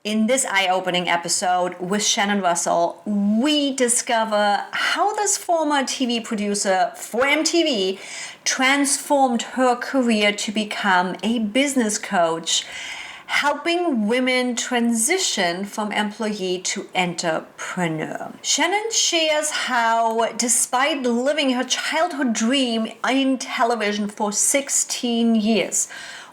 In this eye-opening episode with Shannon Russell, we discover how this former TV producer for MTV transformed her career to become a business coach, helping women transition from employee to entrepreneur. Shannon shares how, despite living her childhood dream in television for 16 years,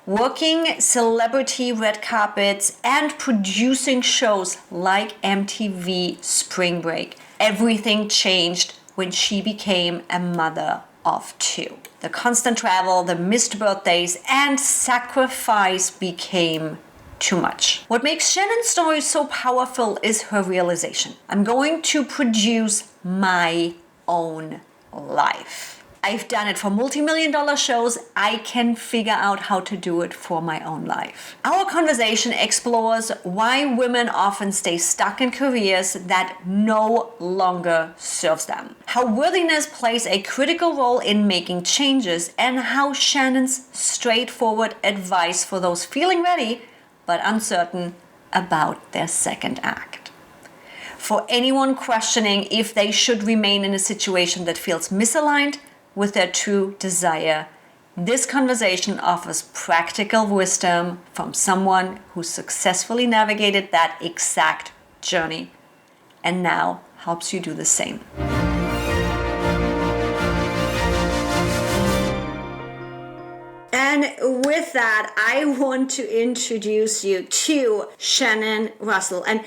working celebrity red carpets and producing shows like MTV Spring Break, everything changed when she became a mother of two. The constant travel, the missed birthdays, and sacrifice became too much. What makes Shannon's story so powerful is her realization. I'm going to produce my own life. I've done it for multi-million-dollar shows. I can figure out how to do it for my own life. Our conversation explores why women often stay stuck in careers that no longer serves them, how worthiness plays a critical role in making changes, and how Shannon's straightforward advice for those feeling ready but uncertain about their second act. For anyone questioning if they should remain in a situation that feels misaligned with their true desire, this conversation offers practical wisdom from someone who successfully navigated that exact journey and now helps you do the same. And with that, I want to introduce you to Shannon Russell. And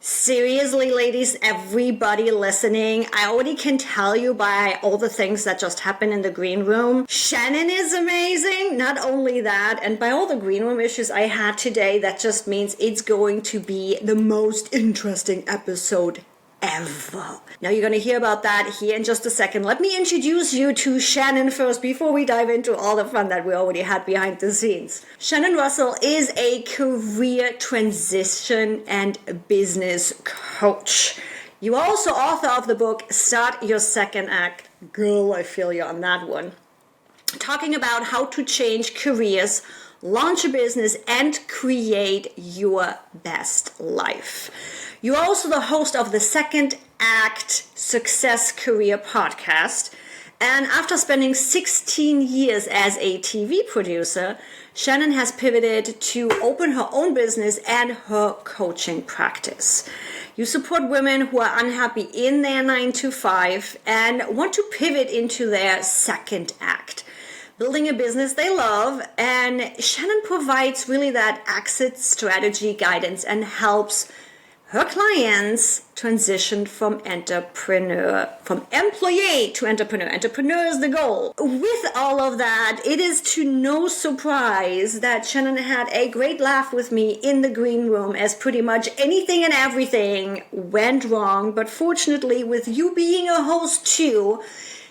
seriously, ladies, everybody listening, I already can tell you by all the things that just happened in the green room. Shannon is amazing. Not only that, and by all the green room issues I had today, that just means it's going to be the most interesting episode ever. Now you're going to hear about that here in just a second. Let me introduce you to Shannon first before we dive into all the fun that we already had behind the scenes. Shannon Russell is a career transition and business coach. You are also author of the book Start Your Second Act. Girl, I feel you on that one. Talking about how to change careers, launch a business, and create your best life. You're also the host of the Second Act Success Career podcast. And after spending 16 years as a TV producer, Shannon has pivoted to open her own business and her coaching practice. You support women who are unhappy in their 9-to-5 and want to pivot into their second act, building a business they love. And Shannon provides really that exit strategy guidance and helps her clients transitioned from employee to entrepreneur. Entrepreneur is the goal. With all of that, it is to no surprise that Shannon had a great laugh with me in the green room as pretty much anything and everything went wrong. But fortunately, with you being a host too,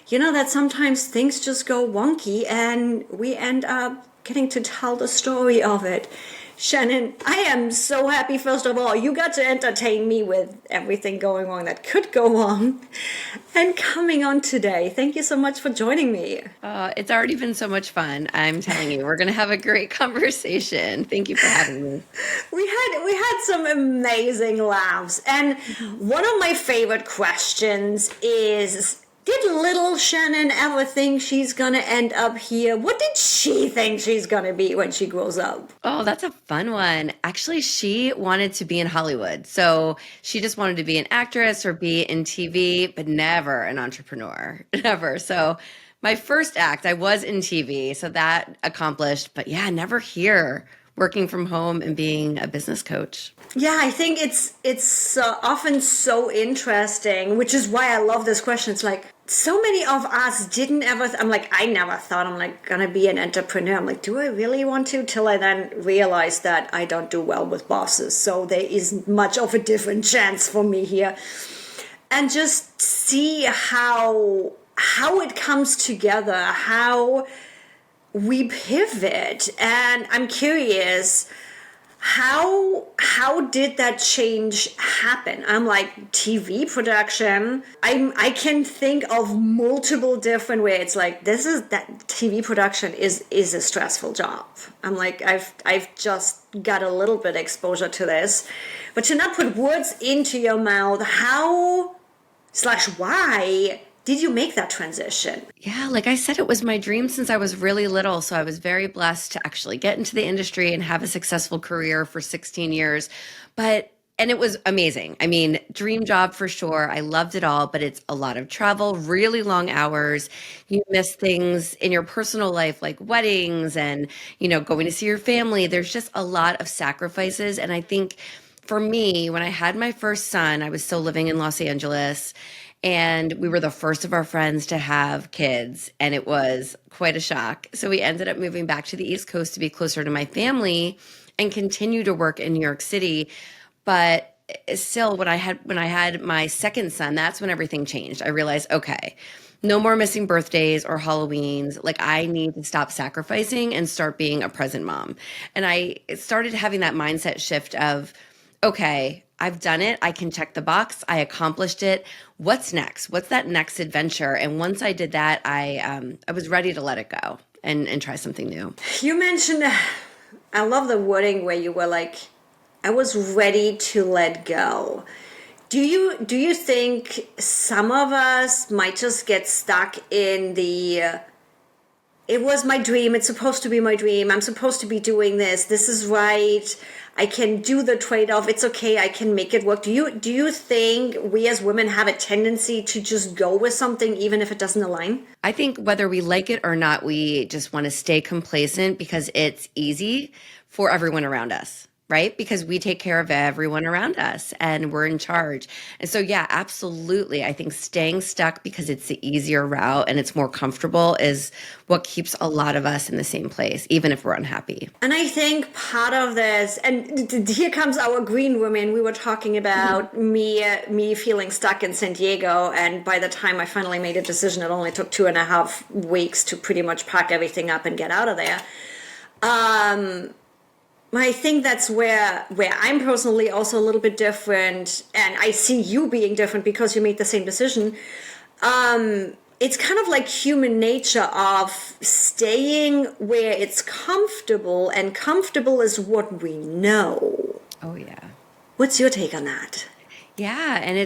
you know that sometimes things just go wonky and we end up getting to tell the story of it. Shannon, I am so happy, first of all, you got to entertain me with everything going wrong that could go wrong and coming on today. Thank you so much for joining me. It's already been so much fun. I'm telling you, we're going to have a great conversation. Thank you for having me. We had some amazing laughs. And one of my favorite questions is, did little Shannon ever think she's going to end up here? What did she think she's going to be when she grows up? Oh, that's a fun one. Actually, she wanted to be in Hollywood. So she just wanted to be an actress or be in TV, but never an entrepreneur. Never. So my first act, I was in TV. So that accomplished. But yeah, never here, working from home and being a business coach. Yeah, I think it's often so interesting, which is why I love this question. It's like, so many of us didn't ever, I never thought I'm like gonna be an entrepreneur. I'm like, do I really want to? Till I then realized that I don't do well with bosses. So there isn't much of a different chance for me here. And just see how it comes together, how we pivot. And I'm curious, How did that change happen? I'm like, TV production. I can think of multiple different ways. It's like, this is that TV production is a stressful job. I'm like, I've just got a little bit exposure to this, but to not put words into your mouth, how/why did you make that transition? Yeah, like I said, it was my dream since I was really little. So I was very blessed to actually get into the industry and have a successful career for 16 years. And it was amazing. I mean, dream job for sure. I loved it all, but it's a lot of travel, really long hours. You miss things in your personal life, like weddings and, going to see your family. There's just a lot of sacrifices. And I think for me, when I had my first son, I was still living in Los Angeles. And we were the first of our friends to have kids, and it was quite a shock. So we ended up moving back to the East Coast to be closer to my family and continue to work in New York City. But still, when I had my second son, that's when everything changed. I realized, okay, no more missing birthdays or Halloweens. Like I need to stop sacrificing and start being a present mom. And I started having that mindset shift of, okay, I've done it. I can check the box. I accomplished it. What's next? What's that next adventure? And once I did that, I was ready to let it go and try something new. You mentioned, I love the wording where you were like, I was ready to let go. Do you think some of us might just get stuck in the it was my dream, it's supposed to be my dream, I'm supposed to be doing this is right, I can do the trade-off, it's okay, I can make it work. Do you think we as women have a tendency to just go with something even if it doesn't align? I think whether we like it or not, we just want to stay complacent because it's easy for everyone around us, right? Because we take care of everyone around us and we're in charge. And so, yeah, absolutely. I think staying stuck because it's the easier route and it's more comfortable is what keeps a lot of us in the same place, even if we're unhappy. And I think part of this, and here comes our green woman. We were talking about me feeling stuck in San Diego, and by the time I finally made a decision, it only took 2.5 weeks to pretty much pack everything up and get out of there. I think that's where I'm personally also a little bit different, and I see you being different because you made the same decision. It's kind of like human nature of staying where it's comfortable, and comfortable is what we know. Oh, yeah. What's your take on that? Yeah.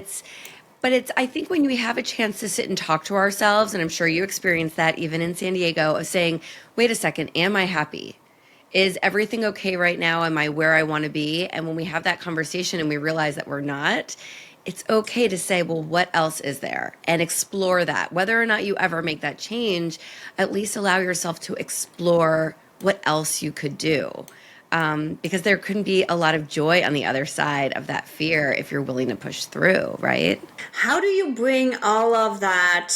But I think when we have a chance to sit and talk to ourselves, and I'm sure you experienced that even in San Diego, of saying, wait a second, am I happy? Is everything okay right now? Am I where I want to be? And when we have that conversation and we realize that we're not, it's okay to say, well, what else is there? And explore that. Whether or not you ever make that change, at least allow yourself to explore what else you could do. Because there can be a lot of joy on the other side of that fear if you're willing to push through, right? How do you bring all of that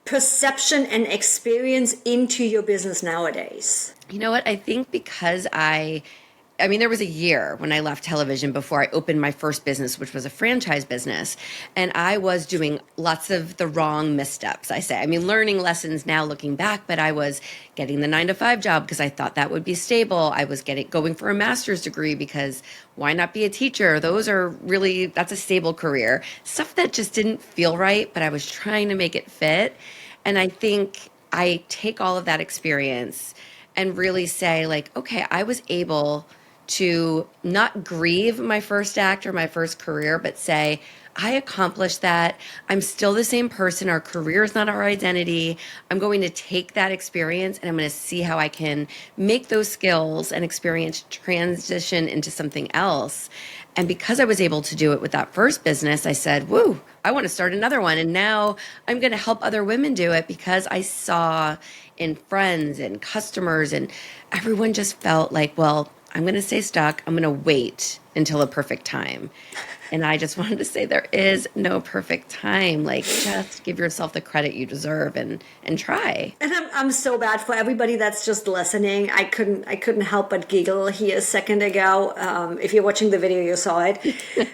perception and experience into your business nowadays? You know what? I think because there was a year when I left television before I opened my first business, which was a franchise business. And I was doing lots of the wrong missteps, I say. Learning lessons now looking back, but I was getting the 9-to-5 job because I thought that would be stable. I was going for a master's degree because why not be a teacher? That's a stable career. Stuff that just didn't feel right, but I was trying to make it fit. And I think I take all of that experience and really say, like, okay, I was able to not grieve my first act or my first career, but say, I accomplished that. I'm still the same person. Our career is not our identity. I'm going to take that experience and I'm going to see how I can make those skills and experience transition into something else. And because I was able to do it with that first business, I said, woo, I want to start another one. And now I'm going to help other women do it because I saw in friends and customers and everyone just felt like, well, I'm going to stay stuck. I'm going to wait until a perfect time. And I just wanted to say there is no perfect time. Like, just give yourself the credit you deserve and try. And I'm so bad for everybody that's just listening. I couldn't help but giggle here a second ago. If you're watching the video, you saw it,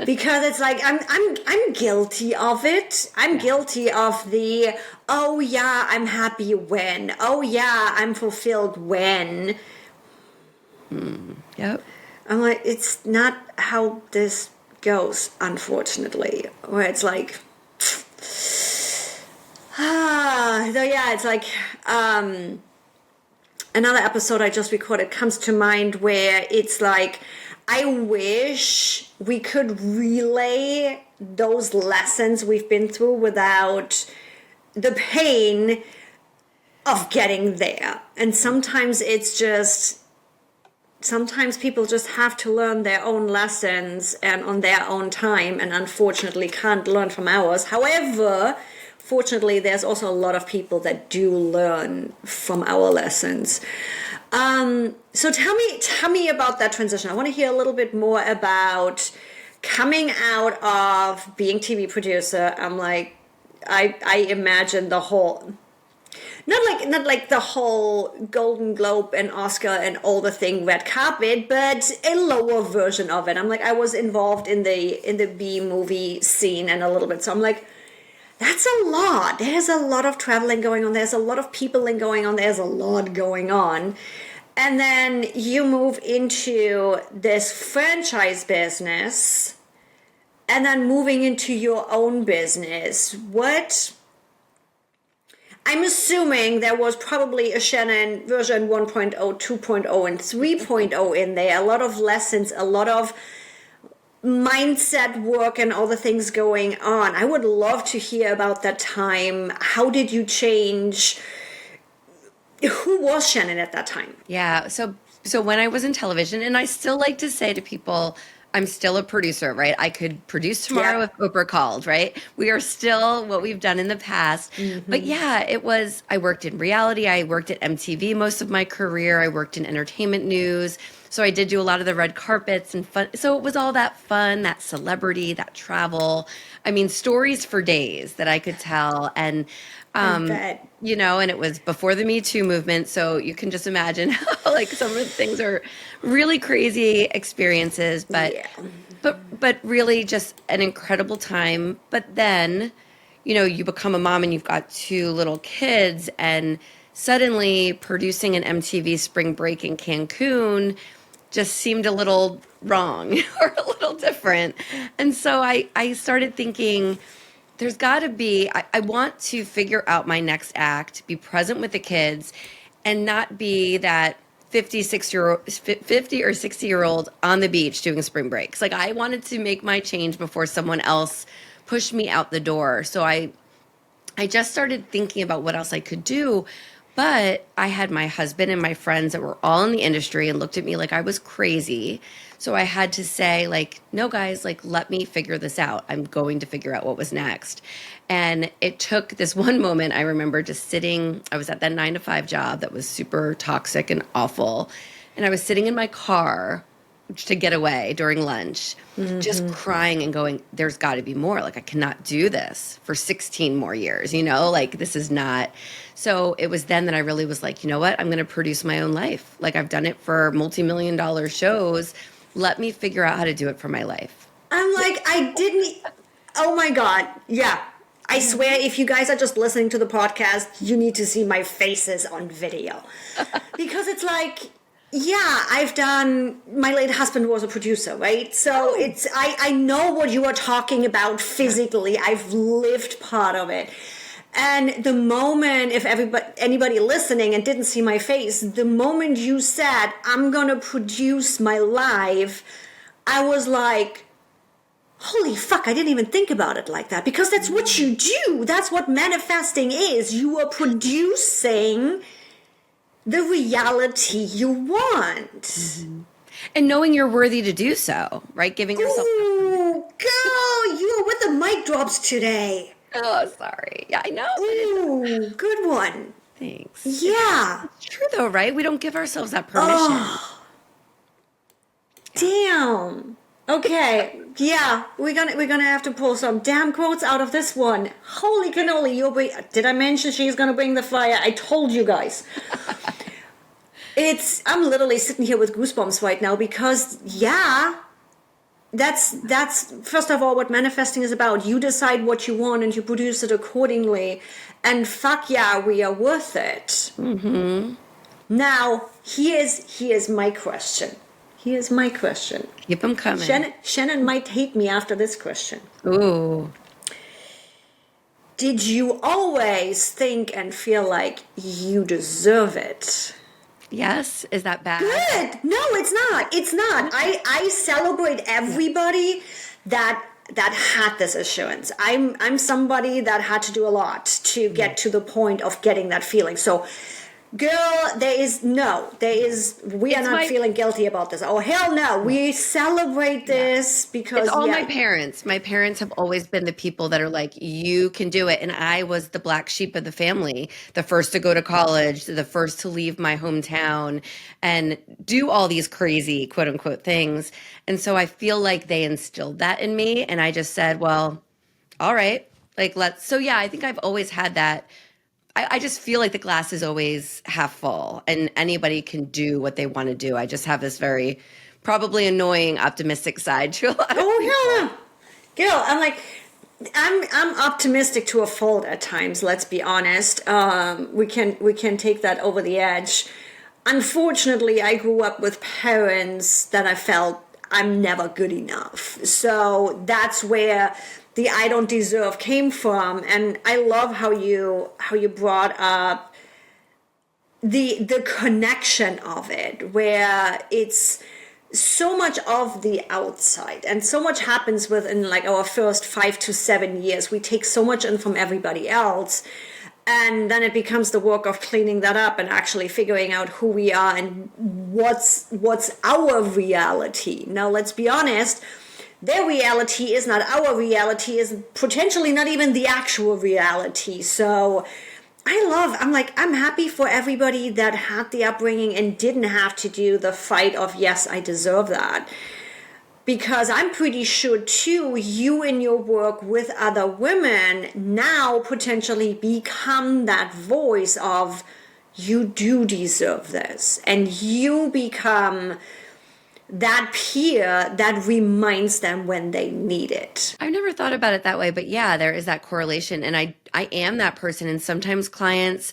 because it's like I'm guilty of it. I'm guilty of the, oh yeah, I'm happy when, oh yeah, I'm fulfilled when. Yep. I'm like, it's not how this goes, unfortunately. Where it's like, so yeah, it's like, another episode I just recorded comes to mind where it's like, I wish we could relay those lessons we've been through without the pain of getting there. And sometimes people just have to learn their own lessons and on their own time, and unfortunately can't learn from ours. However, fortunately, there's also a lot of people that do learn from our lessons. So tell me about that transition. I want to hear a little bit more about coming out of being TV producer. I'm like, I imagine the whole, not like the whole Golden Globe and Oscar and all the thing red carpet, but a lower version of it. I'm like, I was involved in the B movie scene and a little bit. So I'm like, that's a lot. There's a lot of traveling going on. There's a lot of peopling going on. There's a lot going on. And then you move into this franchise business and then moving into your own business. I'm assuming there was probably a Shannon version 1.0, 2.0, and 3.0 in there. A lot of lessons, a lot of mindset work and all the things going on. I would love to hear about that time. How did you change? Who was Shannon at that time? Yeah. So when I was in television, and I still like to say to people, I'm still a producer, right? I could produce tomorrow if Oprah called, right? We are still what we've done in the past. But yeah, I worked in reality. I worked at MTV most of my career. I worked in entertainment news. So I did do a lot of the red carpets and fun. So it was all that fun, that celebrity, that travel. I mean, stories for days that I could tell. And, you know, and it was before the Me Too movement. So you can just imagine how like some of the things are really crazy experiences, but really just an incredible time. But then, you know, you become a mom and you've got two little kids, and suddenly producing an MTV Spring Break in Cancun just seemed a little wrong or a little different. And so I started thinking, there's got to be, I want to figure out my next act, be present with the kids, and not be that 50 or 60-year-old on the beach doing spring breaks. Like, I wanted to make my change before someone else pushed me out the door. So I just started thinking about what else I could do. But I had my husband and my friends that were all in the industry and looked at me like I was crazy. So I had to say, like, no, guys, like, let me figure this out. I'm going to figure out what was next. And it took this one moment. I remember just sitting, I was at that 9-to-5 job that was super toxic and awful. And I was sitting in my car to get away during lunch, just crying and going, there's got to be more. Like, I cannot do this for 16 more years, you know, like, this is not. So it was then that I really was like, you know what, I'm going to produce my own life. Like, I've done it for multi-million-dollar shows. Let me figure out how to do it for my life. I'm like, oh my God. Yeah. I swear, if you guys are just listening to the podcast, you need to see my faces on video. Because it's like, yeah, my late husband was a producer, right? So I know what you are talking about physically. I've lived part of it. And the moment, if anybody listening and didn't see my face, the moment you said, I'm going to produce my life, I was like, holy fuck, I didn't even think about it like that. Because that's what you do. That's what manifesting is. You are producing the reality you want. And knowing you're worthy to do so, right? Giving yourself. Ooh, girl, you are with the mic drops today. Oh, sorry. Yeah, I know. Ooh, good one. Thanks. Yeah. It's true though, right? We don't give ourselves that permission. Oh, damn. Okay. Yeah, we're gonna have to pull some damn quotes out of this one. Holy cannoli! Did I mention she's gonna bring the fire? I told you guys. I'm literally sitting here with goosebumps right now because that's first of all what manifesting is about. You decide what you want and you produce it accordingly, and fuck yeah, we are worth it. Now, here's my question. Here's my question. Keep them coming. Shannon might hate me after this question. Ooh. Did you always think and feel like you deserve it? Yes. Is that bad? Good. No, it's not. It's not. I celebrate everybody that had this assurance. I'm somebody that had to do a lot to get to the point of getting that feeling. So, girl, we are not feeling guilty about this. Oh, hell no. We celebrate this because it's all my parents. My parents have always been the people that are like, you can do it. And I was the black sheep of the family, the first to go to college, the first to leave my hometown and do all these crazy quote unquote things. And so I feel like they instilled that in me. And I just said, well, all right, like I think I've always had that. I just feel like the glass is always half full and anybody can do what they want to do. I just have this very probably annoying optimistic side to a lot of people. Hell no. Girl, I'm optimistic to a fault at times, let's be honest. We can take that over the edge. Unfortunately, I grew up with parents that I felt I'm never good enough. So that's where the I don't deserve came from. And I love how you brought up the connection of it, where it's so much of the outside and so much happens within like our first 5 to 7 years. We take so much in from everybody else. And then it becomes the work of cleaning that up and actually figuring out who we are and what's our reality. Now, let's be honest, their reality is not our reality, is potentially not even the actual reality. So I'm happy for everybody that had the upbringing and didn't have to do the fight of, yes, I deserve that. Because I'm pretty sure, too, you in your work with other women now potentially become that voice of, you do deserve this. And you become that peer that reminds them when they need it. I've never thought about it that way, but yeah, there is that correlation. And I am that person. And sometimes clients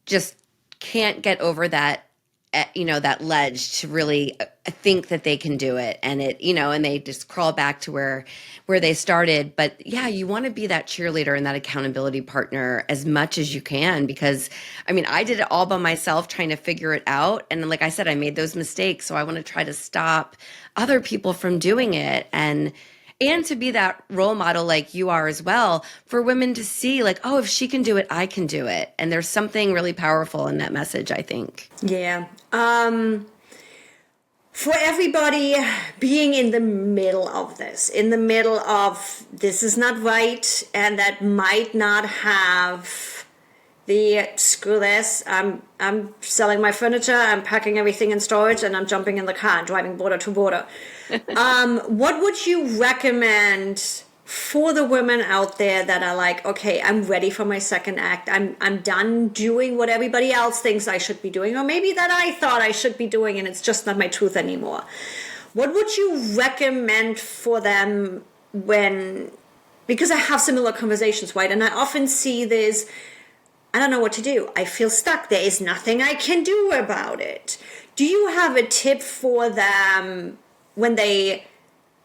just can't get over that, that ledge to really think that they can do it. And and they just crawl back to where they started. But yeah, you want to be that cheerleader and that accountability partner as much as you can, because I did it all by myself trying to figure it out. And like I said, I made those mistakes. So I want to try to stop other people from doing it and to be that role model like you are as well, for women to see like, oh, if she can do it, I can do it. And there's something really powerful in that message, I think. Yeah. For everybody being in the middle of this is not right, and that might not have the screw this, I'm selling my furniture, I'm packing everything in storage, and I'm jumping in the car and driving border to border. What would you recommend for the women out there that are like, okay, I'm ready for my second act, I'm done doing what everybody else thinks I should be doing, or maybe that I thought I should be doing and it's just not my truth anymore? What would you recommend for them because I have similar conversations, right? And I often see this, I don't know what to do. I feel stuck. There is nothing I can do about it. Do you have a tip for them when they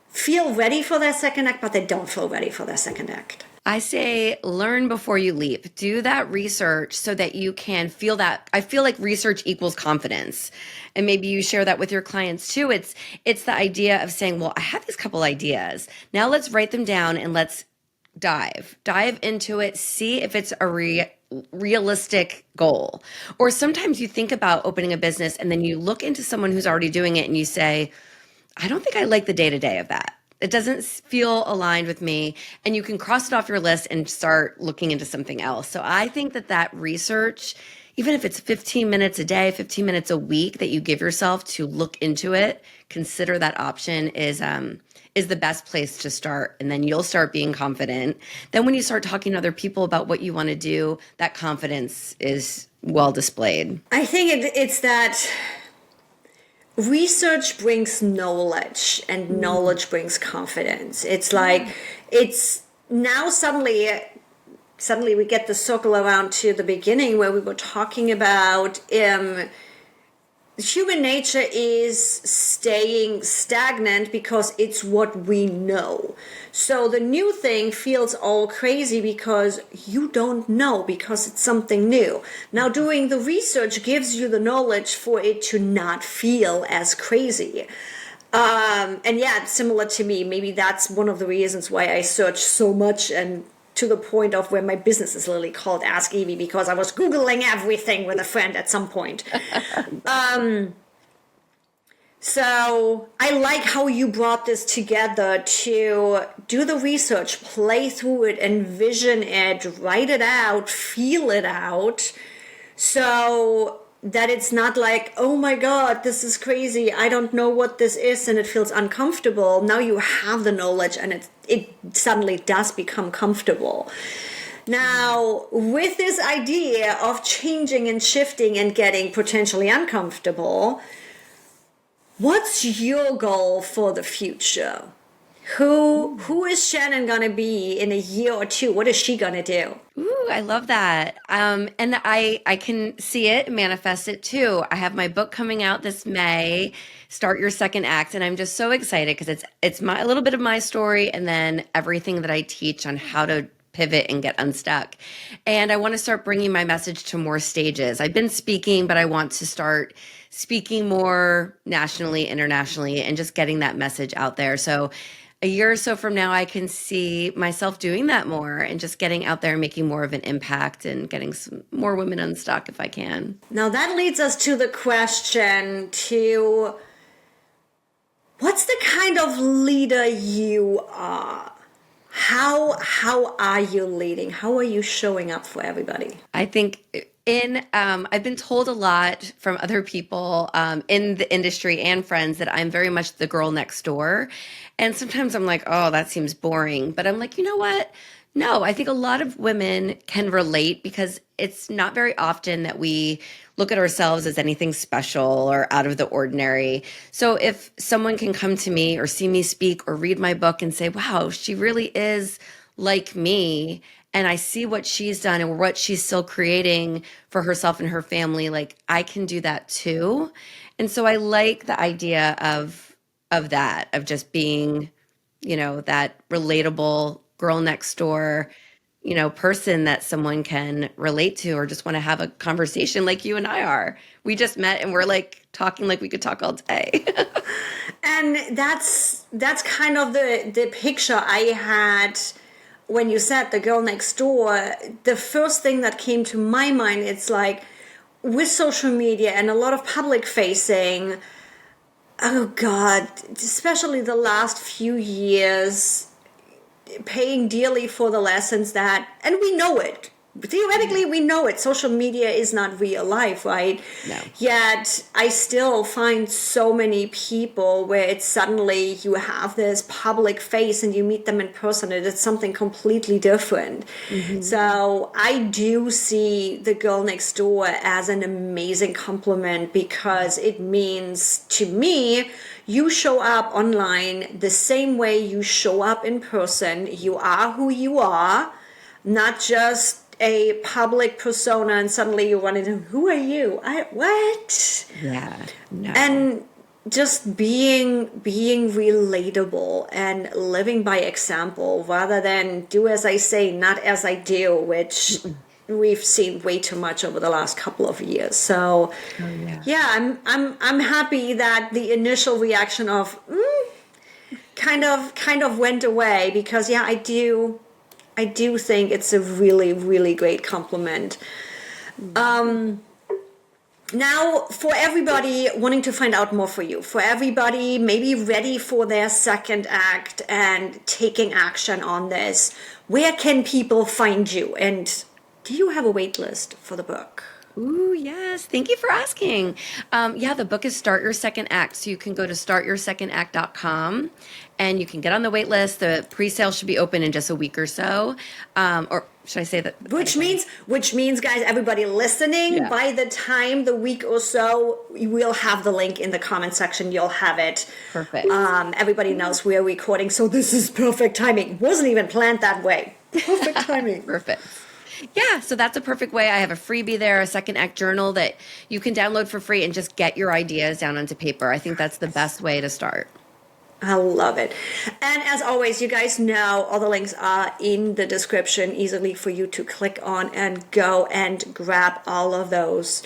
feel ready for their second act, but they don't feel ready for their second act? I say learn before you leap. Do that research so that you can feel that. I feel like research equals confidence. And maybe you share that with your clients too. It's the idea of saying, well, I have these couple ideas. Now let's write them down and let's dive into it. See if it's a realistic goal. Or sometimes you think about opening a business and then you look into someone who's already doing it and you say, I don't think I like the day-to-day of that. It doesn't feel aligned with me. And you can cross it off your list and start looking into something else. So I think that research, even if it's 15 minutes a day, 15 minutes a week that you give yourself to look into it, consider that option is the best place to start. And then you'll start being confident. Then when you start talking to other people about what you want to do, that confidence is well displayed. I think it's that research brings knowledge and knowledge brings confidence. It's like, it's now suddenly we get the circle around to the beginning where we were talking about human nature is staying stagnant because it's what we know. So the new thing feels all crazy because you don't know, because it's something new. Now, doing the research gives you the knowledge for it to not feel as crazy. And yeah, it's similar to me. Maybe that's one of the reasons why I search so much, and to the point of where my business is literally called Ask Evie, because I was Googling everything with a friend at some point. So I like how you brought this together to do the research, play through it, envision it, write it out, feel it out, so that it's not like, oh my God, this is crazy, I don't know what this is, and it feels uncomfortable. Now you have the knowledge, and it suddenly does become comfortable. Now, with this idea of changing and shifting and getting potentially uncomfortable, what's your goal for the future? Who is Shannon gonna be in a year or two? What is she gonna do? Ooh, I love that. And I can see it, manifest it too. I have my book coming out this May, Start Your Second Act, and I'm just so excited because it's a little bit of my story, and then everything that I teach on how to pivot and get unstuck. And I want to start bringing my message to more stages. I've been speaking, but I want to start speaking more nationally, internationally, and just getting that message out there. So a year or so from now, I can see myself doing that more and just getting out there and making more of an impact and getting some more women unstuck if I can. Now that leads us to the question to, what's the kind of leader you are? How are you leading? How are you showing up for everybody? I think I've been told a lot from other people in the industry and friends that I'm very much the girl next door. And sometimes I'm like, oh, that seems boring. But I'm like, you know what? No, I think a lot of women can relate, because it's not very often that we look at ourselves as anything special or out of the ordinary. So if someone can come to me or see me speak or read my book and say, wow, she really is like me, and I see what she's done and what she's still creating for herself and her family, like I can do that too. And so I like the idea of that, of just being, that relatable girl next door, person that someone can relate to or just want to have a conversation like you and I are. We just met and we're like talking like we could talk all day. And that's kind of the picture I had when you said the girl next door. The first thing that came to my mind, it's like, with social media and a lot of public facing, oh God, especially the last few years, paying dearly for the lessons that, and we know it. Theoretically, we know it. Social media is not real life, right? No. Yet, I still find so many people where it's suddenly you have this public face and you meet them in person and it's something completely different. Mm-hmm. So I do see the girl next door as an amazing compliment, because it means to me, you show up online the same way you show up in person. You are who you are, not just a public persona, and suddenly you run into, who are you? What? Yeah. No. And just being relatable and living by example, rather than do as I say, not as I do, which we've seen way too much over the last couple of years. So I'm happy that the initial reaction of kind of went away, because I do think it's a really, really great compliment. Now, for everybody wanting to find out more for you, for everybody maybe ready for their second act and taking action on this, where can people find you? And do you have a wait list for the book? Ooh, yes. Thank you for asking. The book is Start Your Second Act. So you can go to startyoursecond.com and you can get on the wait list. The pre-sale should be open in just a week or so. Or should I say that? Which means, guys, everybody listening, by the time the week or so, we'll have the link in the comment section. You'll have it. Perfect. Everybody knows we're recording, so this is perfect timing. Wasn't even planned that way. Perfect timing. Perfect. Yeah, so that's a perfect way. I have a freebie there, a second act journal that you can download for free and just get your ideas down onto paper. I think that's the best way to start. I love it. And as always, you guys know all the links are in the description, easily for you to click on and go and grab all of those.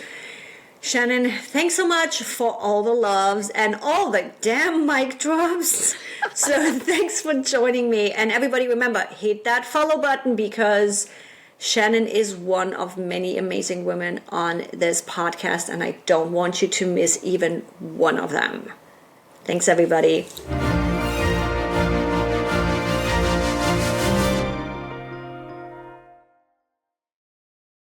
Shannon, thanks so much for all the loves and all the damn mic drops. So thanks for joining me. And everybody, remember, hit that follow button, because Shannon is one of many amazing women on this podcast, and I don't want you to miss even one of them. Thanks, everybody.